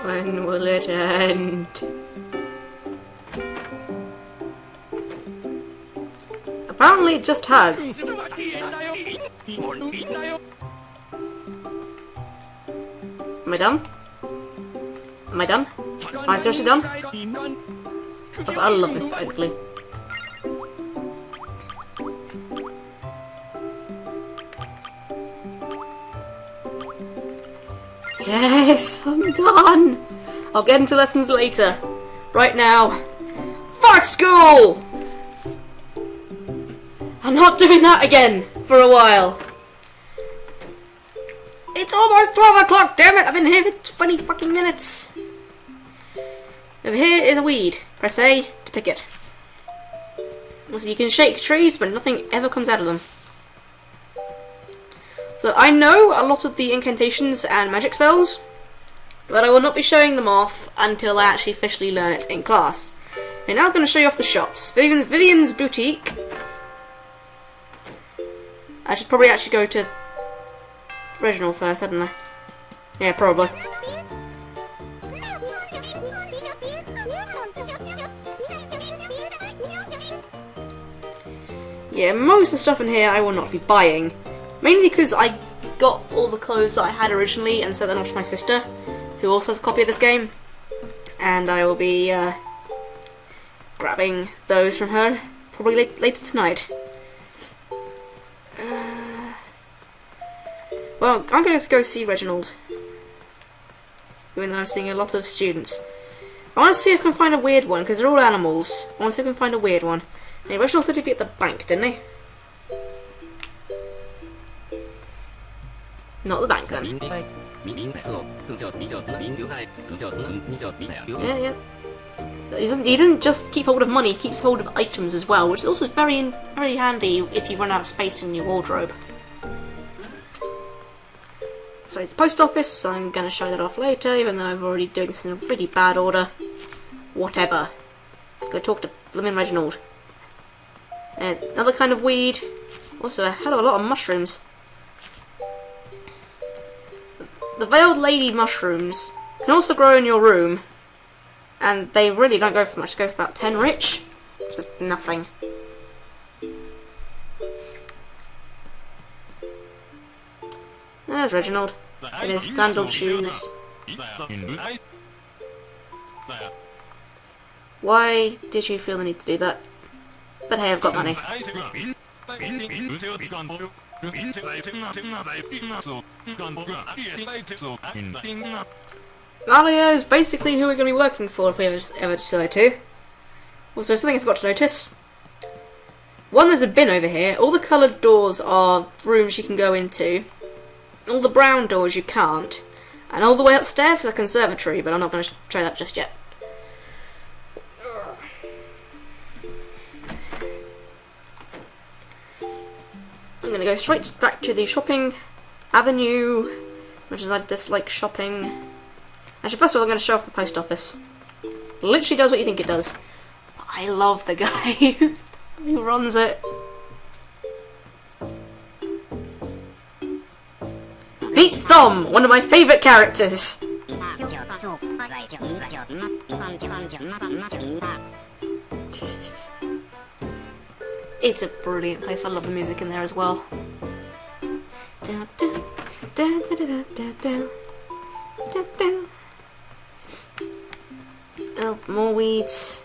When will it end? Apparently it just has. Am I done? Am I done? Am I seriously done? Also, I love Mr. Oakley. Yes, I'm done! I'll get into lessons later. Right now, fuck school! I'm not doing that again for a while. It's almost 12 o'clock, damn it! I've been here for 20 fucking minutes. Over here is a weed. Press A to pick it. Also, you can shake trees, but nothing ever comes out of them. So I know a lot of the incantations and magic spells, but I will not be showing them off until I actually officially learn it in class. I'm now going to show you off the shops. Vivian's Boutique. I should probably actually go to Reginald first, hadn't I? Yeah, probably. Yeah, most of the stuff in here I will not be buying. Mainly because I got all the clothes that I had originally and sent them off to my sister, who also has a copy of this game. And I will be grabbing those from her probably later tonight. Well, I'm going to go see Reginald, even though I'm seeing a lot of students. I want to see if I can find a weird one, because they're all animals. I want to see if I can find a weird one. Hey, Reginald said he'd be at the bank, didn't he? Not the bank, then. Yeah. He doesn't just keep hold of money, he keeps hold of items as well, which is also very handy if you run out of space in your wardrobe. So it's the post office. I'm going to show that off later, even though I'm already doing this in a really bad order. Whatever. Go talk to Blimmin' Reginald. There's another kind of weed. Also a hell of a lot of mushrooms. The veiled lady mushrooms can also grow in your room, and they really don't go for much. They go for about 10 rich, which is nothing. There's Reginald in his sandal shoes. Why did you feel the need to do that? But hey, I've got money. Mario is basically who we're going to be working for if we ever decide to. Also, something I forgot to notice. One, there's a bin over here. All the coloured doors are rooms you can go into. All the brown doors you can't. And all the way upstairs is a conservatory, but I'm not going to show that just yet. I'm going to go straight back to the shopping avenue, which is I dislike shopping. Actually, first of all, I'm going to show off the post office. It literally does what you think it does. I love the guy who runs it. Pete Thumb, one of my favourite characters. It's a brilliant place. I love the music in there as well. Oh, more weeds.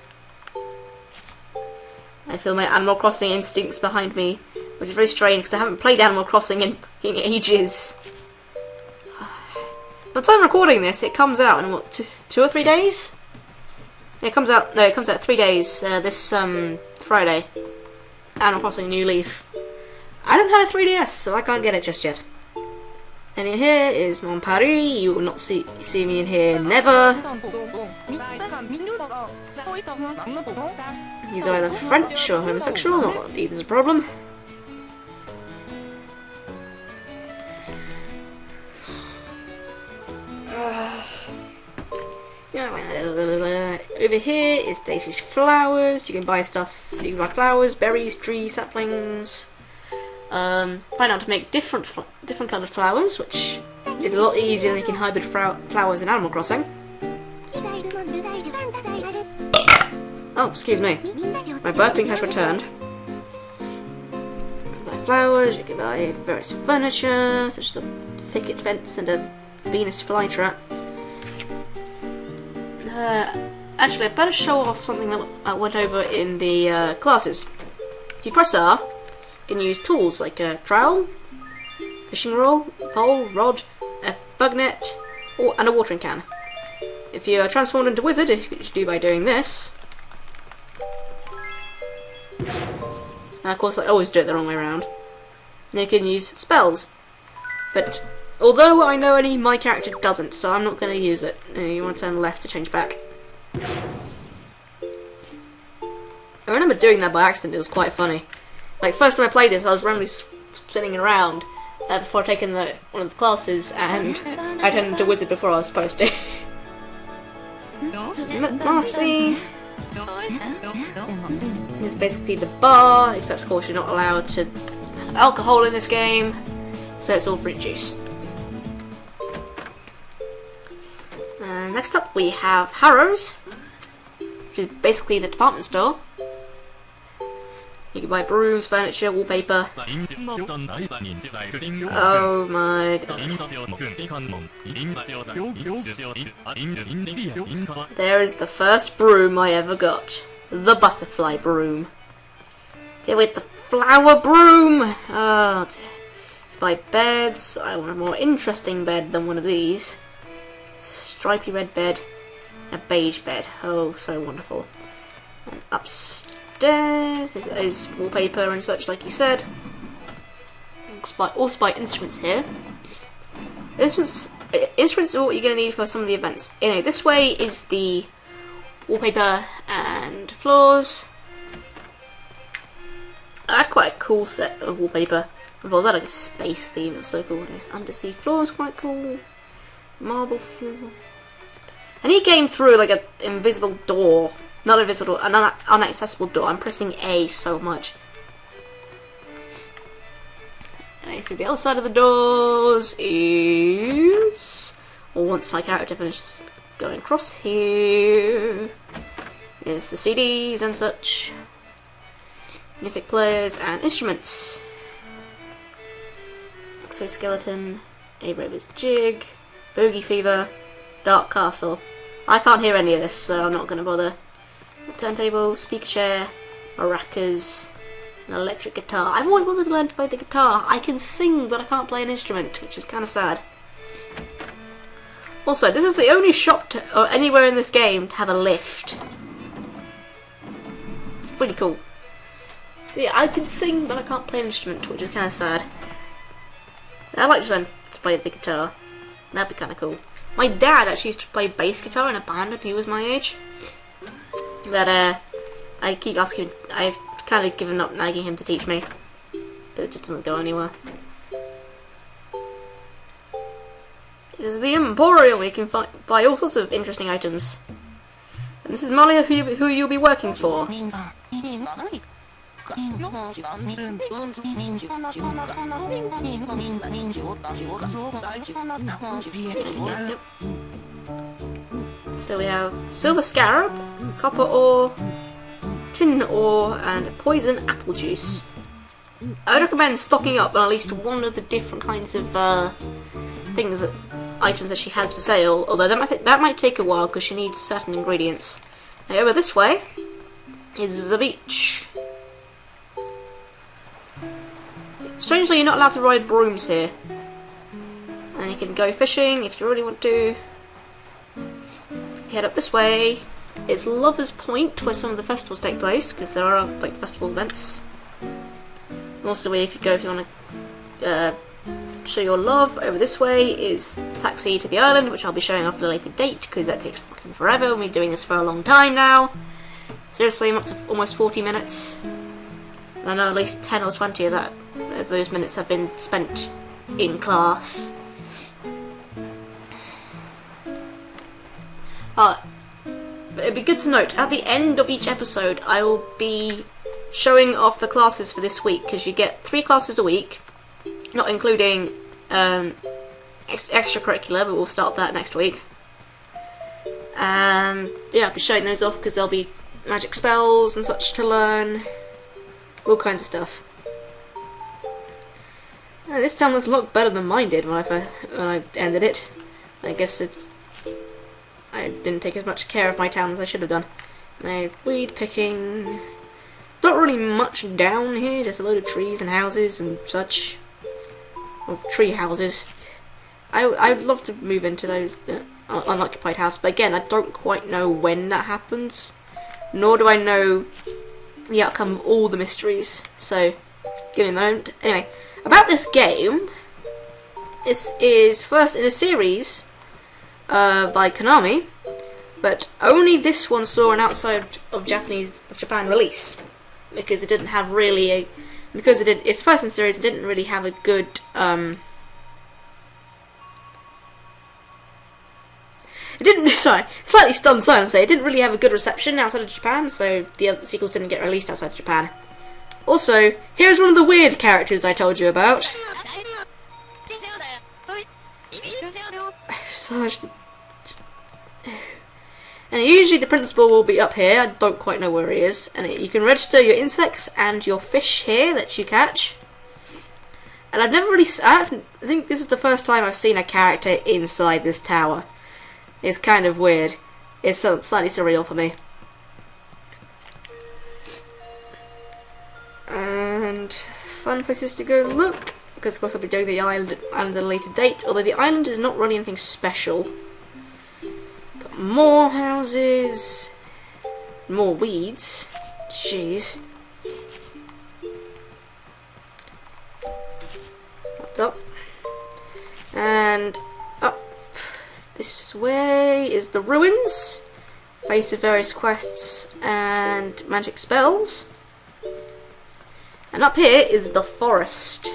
I feel my Animal Crossing instincts behind me, which is very strange because I haven't played Animal Crossing in ages. By the time I'm recording this, it comes out in what, 2 or 3 days? Yeah, it comes out 3 days, this Friday. Animal Crossing New Leaf. I don't have a 3DS, so I can't get it just yet. And in here is Mon Paris. You will not see me in here, never. He's either French or homosexual, not that either's a problem. Over here is Daisy's Flowers. You can buy stuff. You can buy flowers, berries, trees, saplings. Find out to make different coloured flowers, which is a lot easier than making hybrid flowers in Animal Crossing. Oh, excuse me. My burping has returned. You can buy flowers, you can buy various furniture, such as the picket fence and a Venus flytrap. Actually, I better show off something that I went over in the classes. If you press R, you can use tools like a trowel, fishing rod, pole, rod, a bug net, and a watering can. If you are transformed into wizard, which you do by doing this, and of course I always do it the wrong way around, then you can use spells. But although I know my character doesn't, so I'm not going to use it. And you want to turn left to change back. I remember doing that by accident. It was quite funny. Like, first time I played this, I was randomly spinning around before taking one of the classes, and I turned into a wizard before I was supposed to. This is Marcy. This is basically the bar, except of course you're not allowed to have alcohol in this game, so it's all fruit juice. Next up we have Harrow's, which is basically the department store. You can buy brooms, furniture, wallpaper. Oh my god. There is the first broom I ever got. The butterfly broom. Here with the flower broom! Oh dear. Buy beds. I want a more interesting bed than one of these. Stripy red bed. And a beige bed. Oh, so wonderful. And upstairs is wallpaper and such, like you said. Also buy instruments here. Instruments are what you're going to need for some of the events. Anyway, this way is the wallpaper and floors. I had quite a cool set of wallpaper. It was like a space theme. It was so cool. This undersea floor is quite cool. Marble floor. And he came through like an invisible door. Not invisible door, an unaccessible door. I'm pressing A so much. And through the other side of the doors is... Or once my character finishes going across here, is the CDs and such. Music players and instruments. Exoskeleton, A Rover's Jig, Boogie Fever, Dark Castle. I can't hear any of this, so I'm not going to bother. Turntable, speaker chair, maracas, an electric guitar. I've always wanted to learn to play the guitar. I can sing, but I can't play an instrument, which is kind of sad. Also, this is the only shop or anywhere in this game to have a lift. It's pretty cool. Yeah, I can sing, but I can't play an instrument, which is kind of sad. I'd like to learn to play the guitar. That'd be kind of cool. My dad actually used to play bass guitar in a band when he was my age. But I keep asking. I've kind of given up nagging him to teach me, but it just doesn't go anywhere. This is the Emporium, where you can buy all sorts of interesting items. And this is Malia, who you'll be working for. Yep. So we have silver scarab, copper ore, tin ore, and poison apple juice. I would recommend stocking up on at least one of the different kinds of items that she has for sale. Although that might take a while because she needs certain ingredients. Now over this way is the beach. Strangely, you're not allowed to ride brooms here, and you can go fishing if you really want to. Head up this way. It's Lover's Point, where some of the festivals take place, because there are like festival events. Also, if you want to show your love, over this way is Taxi to the Island, which I'll be showing off at a later date, because that takes fucking forever. We've been doing this for a long time now. Seriously, I'm up to almost 40 minutes. And I know at least 10 or 20 of those minutes have been spent in class. But it'd be good to note, at the end of each episode, I will be showing off the classes for this week, because you get 3 classes a week, not including extracurricular, but we'll start that next week. And yeah, I'll be showing those off because there'll be magic spells and such to learn, all kinds of stuff. And this town looks a lot better than mine did when I ended it. I guess I didn't take as much care of my town as I should have done. And weed picking. Not really much down here, just a load of trees and houses and such. Well, tree houses. I'd love to move into those unoccupied house, but again, I don't quite know when that happens. Nor do I know the outcome of all the mysteries. So, give me a moment. Anyway, about this game. This is first in a series by Konami, but only this one saw an outside of Japan release because it didn't have really a it's first in series. It didn't really have a good slightly stunned silence there. It didn't really have a good reception outside of Japan, so the other sequels didn't get released outside of Japan. Also, here's one of the weird characters I told you about. And usually the principal will be up here. I don't quite know where he is. And you can register your insects and your fish here that you catch. And I've never really... I think this is the first time I've seen a character inside this tower. It's kind of weird. It's slightly surreal for me. And fun places to go look. Because of course I'll be doing the island at a later date. Although the island is not really anything special. Got more houses. More weeds. Jeez. What's up? And up this way is the ruins. Face of various quests and magic spells. And up here is the forest.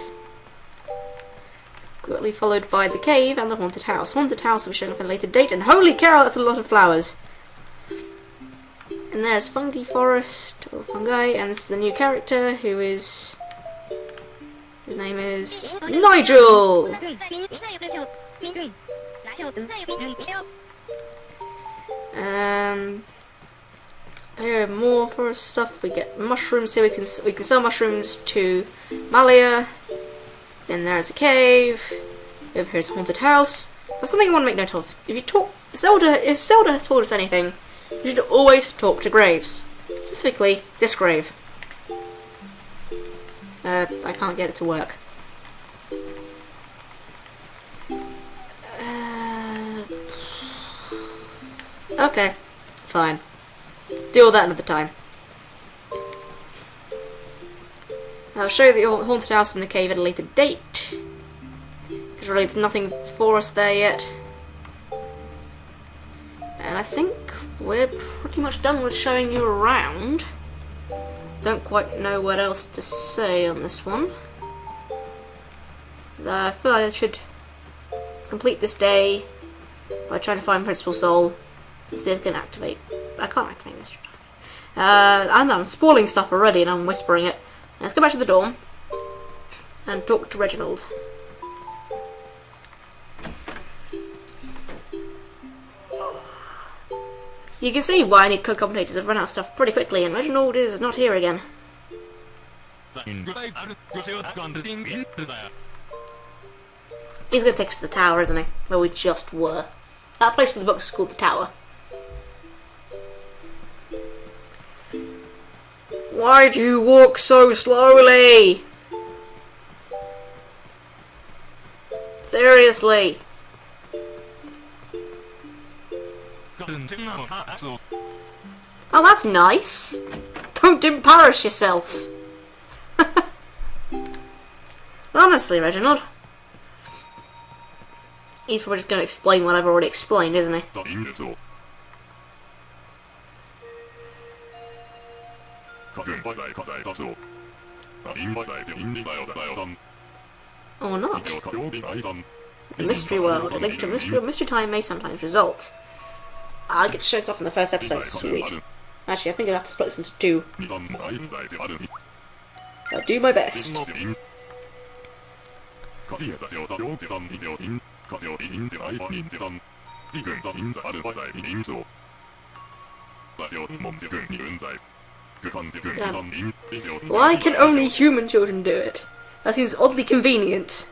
Quickly followed by the cave and the haunted house. Haunted house will be showing off at a later date, and holy cow, that's a lot of flowers. And there's fungi forest, or fungi, and this is a new character who is... his name is Nigel! Here more forest stuff. We get mushrooms here. We can sell mushrooms to Malia. Then there's a cave. Over here's a haunted house. There's something I want to make note of. If Zelda taught us anything, you should always talk to graves. Specifically, this grave. I can't get it to work. Okay, fine. Deal with that another time. I'll show you the haunted house and the cave at a later date. Because really there's nothing for us there yet. And I think we're pretty much done with showing you around. Don't quite know what else to say on this one. I feel like I should complete this day by trying to find Principal Soul and see if I can activate. I can't activate Mystery Time. And I'm spoiling stuff already and I'm whispering it. Let's go back to the dorm and talk to Reginald. You can see why I need co-commentators. I've run out of stuff pretty quickly, and Reginald is not here again. He's going to take us to the tower, isn't he? Where we just were. That place in the book is called the Tower. Why do you walk so slowly? Seriously. Oh, that's nice. Don't embarrass yourself. Honestly, Reginald. He's probably just going to explain what I've already explained, isn't he? Or not. The mystery world. A link to mystery time may sometimes result. I'll get to show this off in the first episode. Sweet. Actually, I think I'll have to split this into two. I'll do my best. Why can only human children do it? That seems oddly convenient.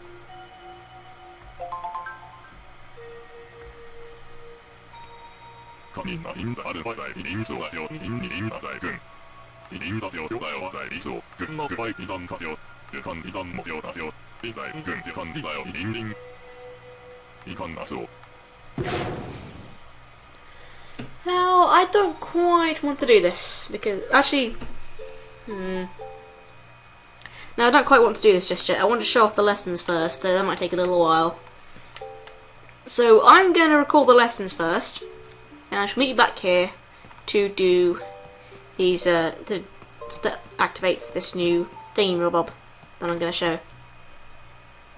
Now, I don't quite want to do this, because, actually, no, I don't quite want to do this just yet. I want to show off the lessons first, that might take a little while. So, I'm going to record the lessons first, and I shall meet you back here to do these, to activate this new theme bob that I'm going to show.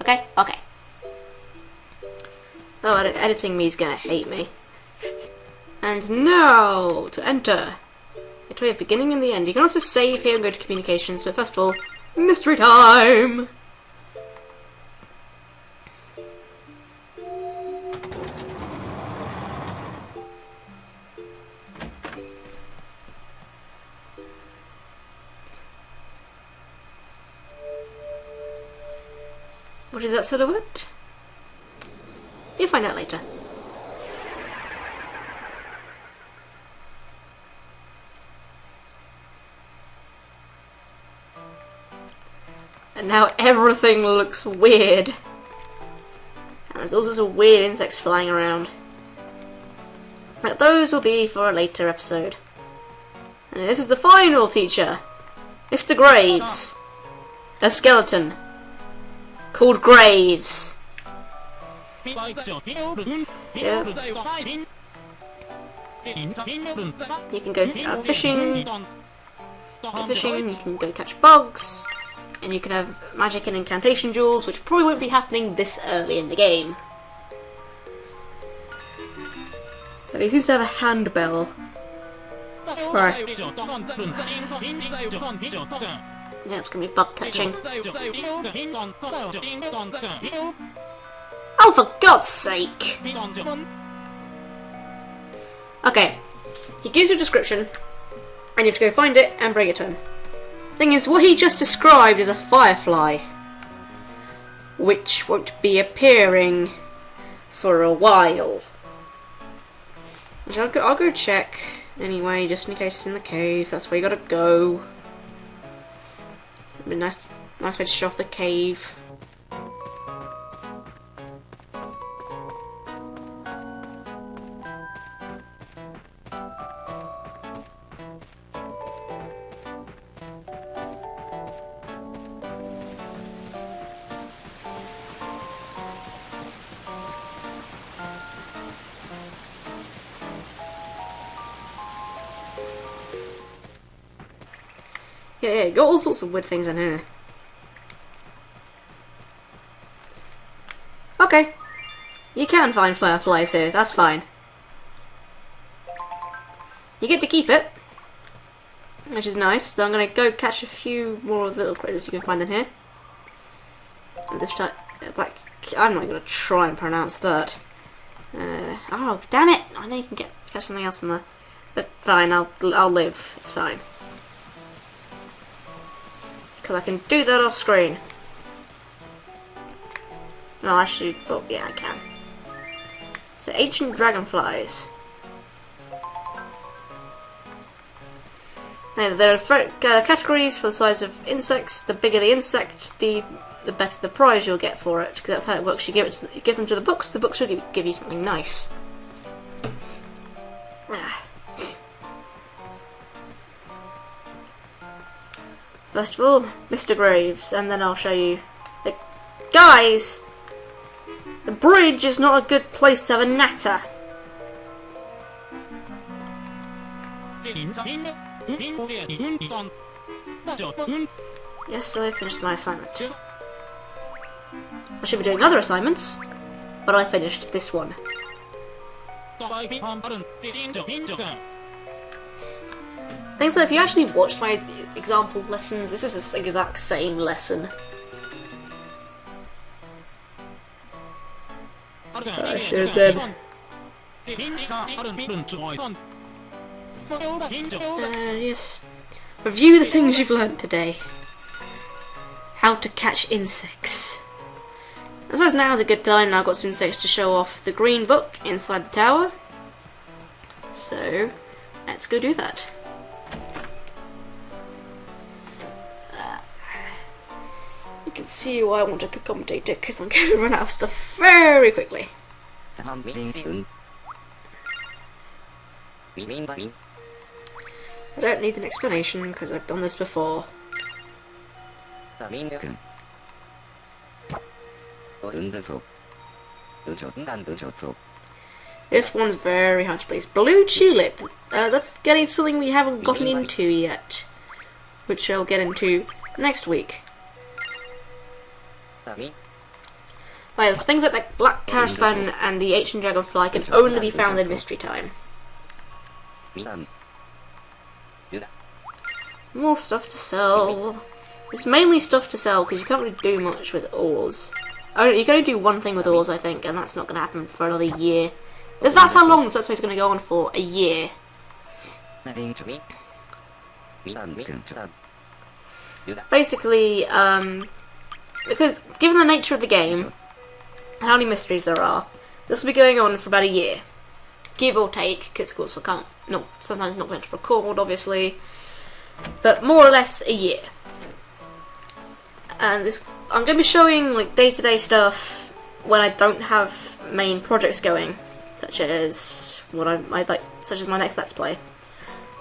Okay? Okay. Oh, editing me is going to hate me. And now, to enter. It's way of beginning and the end. You can also save here and go to communications, but first of all, mystery time! What is that silhouette? You'll find out later. And now everything looks weird. And there's also some weird insects flying around. But those will be for a later episode. And this is the final teacher. Mr. Graves. A skeleton. Called Graves. Yeah. You can go fishing. You can go catch bugs. And you can have magic and incantation duels, which probably won't be happening this early in the game. And he seems to have a handbell. Right. Yeah, it's gonna be bug catching. Oh, for God's sake! Okay. He gives you a description, and you have to go find it and bring it to him. Thing is, what he just described is a firefly, which won't be appearing for a while. Which I'll go check anyway, just in case it's in the cave. That's where you gotta go. It'd be nice way to show off the cave. Yeah, got all sorts of weird things in here. Okay. You can find fireflies here, that's fine. You get to keep it, which is nice. So I'm going to go catch a few more of the little critters you can find in here. And this time, I'm not going to try and pronounce that. Oh, damn it! I know you can catch something else in there. But fine, I'll live, it's fine. Because I can do that off screen. No, actually, but yeah, I can. So, ancient dragonflies. Now, there are categories for the size of insects. The bigger the insect, the better the prize you'll get for it. Because that's how it works. You give them to the books will give you something nice. First of all, Mr. Graves, and then I'll show you. Guys! The bridge is not a good place to have a natter. Yes, I finished my assignment. I should be doing other assignments, but I finished this one. Things like, if you actually watched my example lessons, this is the exact same lesson. I should then. Yes. Review the things you've learnt today. How to catch insects. I suppose now is a good time. Now I've got some insects to show off the green book inside the tower. So, let's go do that. You can see why I want to accommodate it, because I'm going to run out of stuff very quickly. I don't need an explanation, because I've done this before. This one's very hard to place. Blue Tulip. That's getting something we haven't gotten into yet, which I'll get into next week. Right, there's things like the Black Caraspan and the Ancient Dragonfly can only be found in Mystery Time. More stuff to sell. It's mainly stuff to sell because you can't really do much with ores. Oh, you can only do one thing with ores, I think, and that's not going to happen for another year. Because that's how long this episode's going to go on for, a year. Basically, because given the nature of the game, and how many mysteries there are, this will be going on for about a year. Give or take, because of course I can't, sometimes not going to record, obviously. But more or less a year. And this, I'm going to be showing like day-to-day stuff when I don't have main projects going, such as such as my next Let's Play.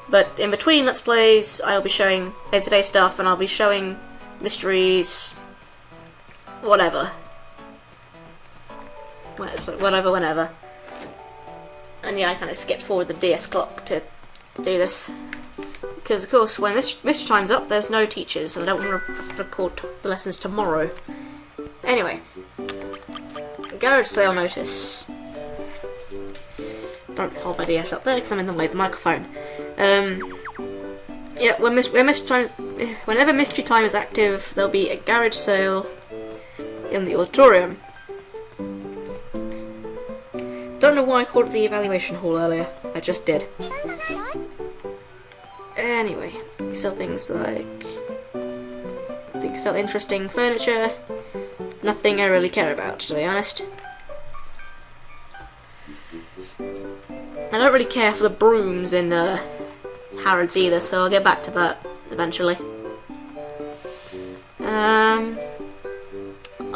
But in between Let's Plays, I'll be showing day-to-day stuff, and I'll be showing mysteries, whatever. Well, it's like whatever, whenever. And yeah, I kind of skipped forward the DS clock to do this. Because, of course, when Mystery Time's up, there's no teachers, and I don't want to record the lessons tomorrow. Anyway. Garage sale notice. Don't hold my DS up there, because I'm in the way of the microphone. Yeah, whenever Mystery Time is active, there'll be a garage sale in the auditorium. Don't know why I called it the evaluation hall earlier. I just did. Anyway, we sell things like... they sell interesting furniture. Nothing I really care about, to be honest. I don't really care for the brooms in Harrods either, so I'll get back to that eventually.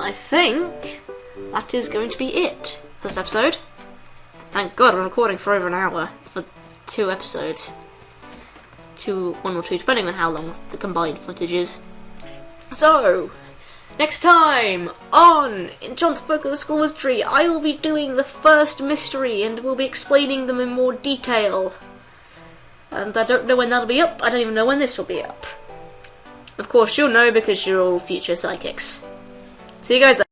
I think that is going to be it for this episode. Thank God I'm recording for over an hour for 2 episodes. 1 or 2, depending on how long the combined footage is. So, next time on Enchanted Folk of the School Wizardry, I will be doing the first mystery and we'll be explaining them in more detail. And I don't know when that'll be up, I don't even know when this will be up. Of course, you'll know because you're all future psychics. See you guys then.